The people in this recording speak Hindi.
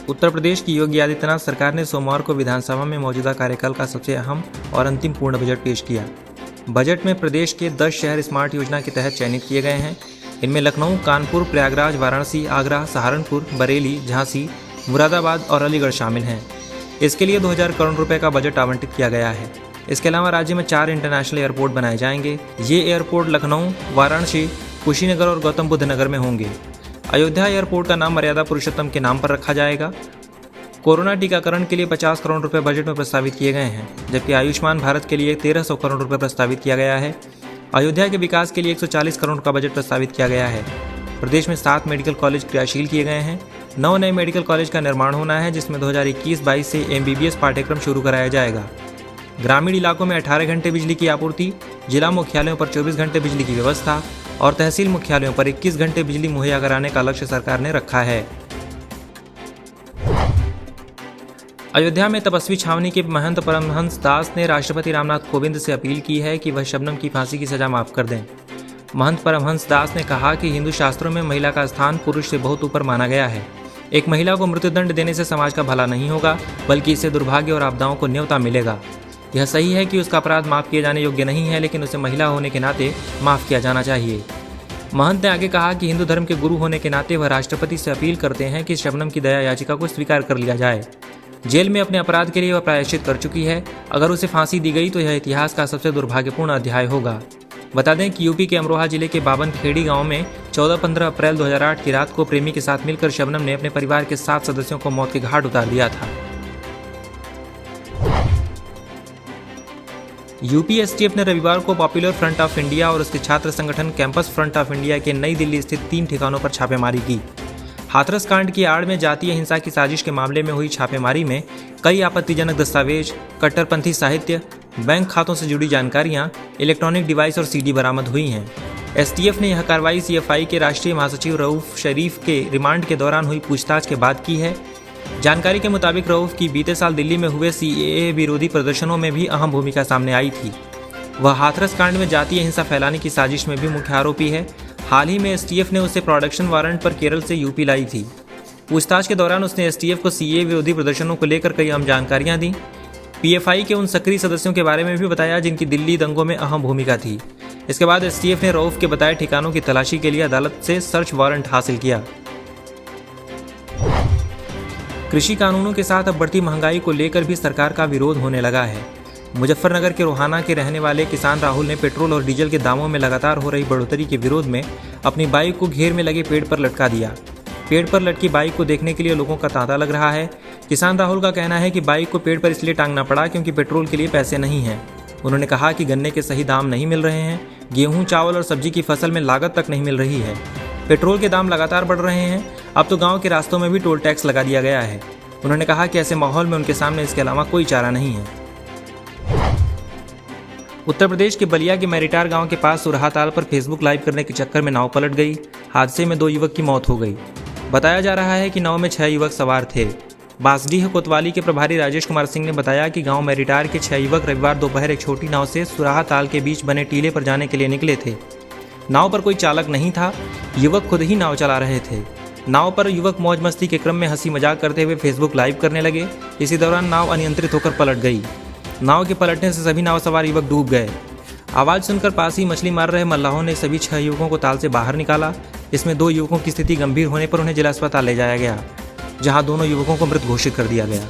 उत्तर प्रदेश की योगी आदित्यनाथ सरकार ने सोमवार को विधानसभा में मौजूदा कार्यकाल का सबसे अहम और अंतिम पूर्ण बजट पेश किया। बजट में प्रदेश के 10 शहर स्मार्ट योजना के तहत चयनित किए गए हैं। इनमें लखनऊ, कानपुर, प्रयागराज, वाराणसी, आगरा, सहारनपुर, बरेली, झांसी, मुरादाबाद और अलीगढ़ शामिल हैं। इसके लिए 2000 करोड़ रुपए का बजट आवंटित किया गया है। इसके अलावा राज्य में 4 इंटरनेशनल एयरपोर्ट बनाए जाएंगे। ये एयरपोर्ट लखनऊ, वाराणसी, कुशीनगर और गौतम बुद्ध नगर में होंगे। अयोध्या एयरपोर्ट का नाम मर्यादा पुरुषोत्तम के नाम पर रखा जाएगा। कोरोना टीकाकरण के लिए 50 करोड़ रुपए बजट में प्रस्तावित किए गए हैं, जबकि आयुष्मान भारत के लिए 1300 करोड़ रुपए प्रस्तावित किया गया है। अयोध्या के विकास के लिए 140 करोड़ का बजट प्रस्तावित किया गया है। प्रदेश में 7 मेडिकल कॉलेज क्रियाशील किए गए हैं। 9 नए मेडिकल कॉलेज का निर्माण होना है, जिसमें 2021-22 से MBBS पाठ्यक्रम शुरू कराया जाएगा। ग्रामीण इलाकों में 18 घंटे बिजली की आपूर्ति, जिला मुख्यालयों पर 24 घंटे बिजली की व्यवस्था और तहसील मुख्यालयों पर 21 घंटे बिजली मुहैया कराने का लक्ष्य सरकार ने रखा है। अयोध्या में तपस्वी छावनी के महंत परमहंस दास ने राष्ट्रपति रामनाथ कोविंद से अपील की है कि वह शबनम की फांसी की सजा माफ कर दें। महंत परमहंस दास ने कहा कि हिंदू शास्त्रों में महिला का स्थान पुरुष से बहुत ऊपर माना गया है। एक महिला को मृत्युदंड देने से समाज का भला नहीं होगा, बल्कि इससे दुर्भाग्य और आपदाओं को न्योता मिलेगा। यह सही है कि उसका अपराध माफ किए जाने योग्य नहीं है, लेकिन उसे महिला होने के नाते माफ किया जाना चाहिए। महंत ने आगे कहा कि हिंदू धर्म के गुरु होने के नाते वह राष्ट्रपति से अपील करते हैं कि शबनम की दया याचिका को स्वीकार कर लिया जाए। जेल में अपने अपराध के लिए वह प्रायश्चित कर चुकी है। अगर उसे फांसी दी गई तो यह इतिहास का सबसे दुर्भाग्यपूर्ण अध्याय होगा। बता दें कि यूपी के अमरोहा जिले के बाबनखेड़ी गांव में 14-15 अप्रैल 2008 की रात को प्रेमी के साथ मिलकर शबनम ने अपने परिवार के 7 सदस्यों को मौत के घाट उतार दिया था। यूपी STF ने रविवार को पॉपुलर फ्रंट ऑफ इंडिया और उसके छात्र संगठन कैंपस फ्रंट ऑफ इंडिया के नई दिल्ली स्थित 3 ठिकानों पर छापेमारी की। हाथरस कांड की आड़ में जातीय हिंसा की साजिश के मामले में हुई छापेमारी में कई आपत्तिजनक दस्तावेज, कट्टरपंथी साहित्य, बैंक खातों से जुड़ी जानकारियां, इलेक्ट्रॉनिक डिवाइस और CD बरामद हुई हैं। STF ने यह कार्रवाई CFI के राष्ट्रीय महासचिव रऊफ शरीफ के रिमांड के दौरान हुई पूछताछ के बाद की है। जानकारी के मुताबिक रऊफ की बीते साल दिल्ली में हुए CAA विरोधी प्रदर्शनों में भी अहम भूमिका सामने आई थी। वह हाथरस कांड में जातीय हिंसा फैलाने की साजिश में भी मुख्य आरोपी है। हाल ही में STF ने उसे प्रोडक्शन वारंट पर केरल से यूपी लाई थी। पूछताछ के दौरान उसने STF को CAA विरोधी प्रदर्शनों को लेकर कई अहम जानकारियां दी। PFI के उन सक्रिय सदस्यों के बारे में भी बताया जिनकी दिल्ली दंगों में अहम भूमिका थी। इसके बाद STF ने रऊफ के बताए ठिकानों की तलाशी के लिए अदालत से सर्च वारंट हासिल किया। कृषि कानूनों के साथ अब बढ़ती महंगाई को लेकर भी सरकार का विरोध होने लगा है। मुजफ्फरनगर के रोहाना के रहने वाले किसान राहुल ने पेट्रोल और डीजल के दामों में लगातार हो रही बढ़ोतरी के विरोध में अपनी बाइक को घेर में लगे पेड़ पर लटका दिया। पेड़ पर लटकी बाइक को देखने के लिए लोगों का तांता लग रहा है। किसान राहुल का कहना है कि बाइक को पेड़ पर इसलिए टांगना पड़ा क्योंकि पेट्रोल के लिए पैसे नहीं हैं। उन्होंने कहा कि गन्ने के सही दाम नहीं मिल रहे हैं, गेहूँ, चावल और सब्जी की फसल में लागत तक नहीं मिल रही है। पेट्रोल के दाम लगातार बढ़ रहे हैं। अब तो गाँव के रास्तों में भी टोल टैक्स लगा दिया गया है। उन्होंने कहा कि ऐसे माहौल में उनके सामने इसके अलावा कोई चारा नहीं है। उत्तर प्रदेश के बलिया के मैरिटार गांव के पास सुरहा ताल पर फेसबुक लाइव करने के चक्कर में नाव पलट गई। हादसे में 2 युवक की मौत हो गई। बताया जा रहा है कि नाव में 6 युवक सवार थे। बांसडीह कोतवाली के प्रभारी राजेश कुमार सिंह ने बताया कि गांव मैरिटार के 6 युवक रविवार दोपहर एक छोटी नाव से सुरहा ताल के बीच बने टीले पर जाने के लिए निकले थे। नाव पर कोई चालक नहीं था। युवक खुद ही नाव चला रहे थे। नाव पर युवक मौज मस्ती के क्रम में हंसी मजाक करते हुए फेसबुक लाइव करने लगे। इसी दौरान नाव अनियंत्रित होकर पलट गई। नाव के पलटने से सभी नाव सवार युवक डूब गए। आवाज़ सुनकर पास ही मछली मार रहे मल्लाहों ने सभी 6 युवकों को ताल से बाहर निकाला। इसमें 2 युवकों की स्थिति गंभीर होने पर उन्हें जिला अस्पताल ले जाया गया, जहां दोनों युवकों को मृत घोषित कर दिया गया।